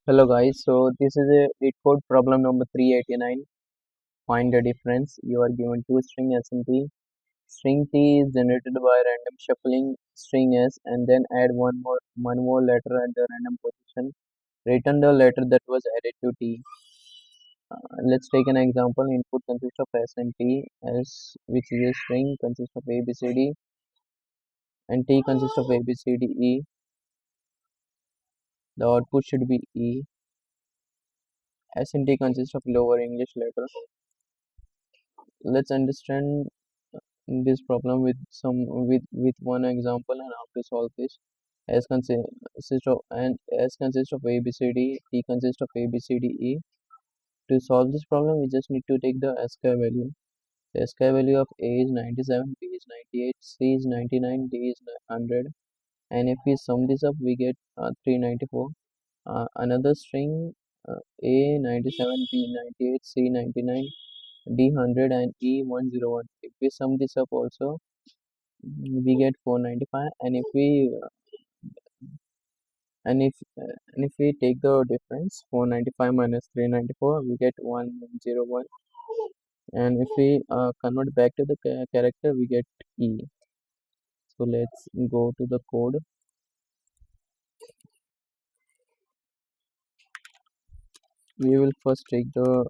Hello guys, so this is a LeetCode problem number 389. Find the difference. You are given two string S and T. String T is generated by random shuffling string S and then add one more letter at the random position. Return the letter that was added to T. Let's take an example. Input consists of S and T. S, which is a string, consists of A, B, C, D, and T consists of A, B, C, D, E. The output should be E. S and T consists of lower English letters. Let's understand this problem with one example and how to solve this. S consists of A, B, C, D. T consists of A, B, C, D, E. To solve this problem, we just need to take the ASCII value. The ASCII value of A is 97, B is 98, C is 99, D is 100. And if we sum this up, we get 394. Another string, A 97, B 98, C 99, D 100, and E 101. If we sum this up also, we get 495. And if we take the difference, 495 minus 394, we get 101. And if we convert back to the character, we get E. So let's go to the code. We will first take the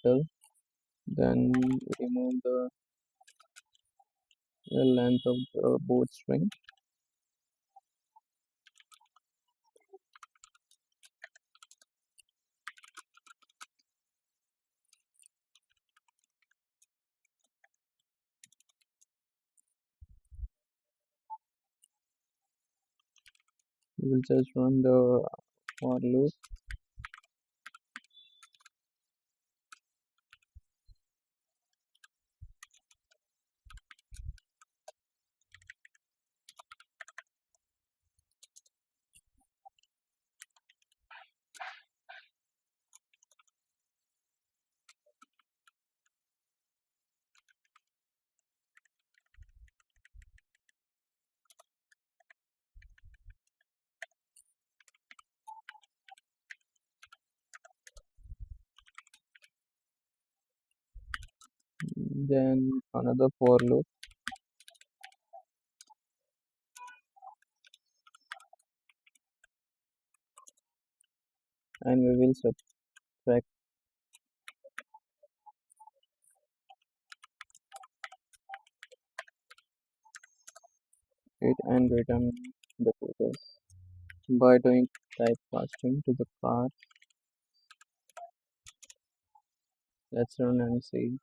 total, then remove the length of the both string. We will just run the for loop. Then another for loop, and we will subtract it and return the total by doing typecasting to the car. Let's run and see.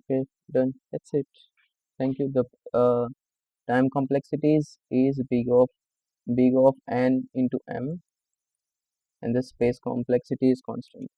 Okay, done. That's it. Thank you. The time complexities is big of n into m, and the space complexity is constant.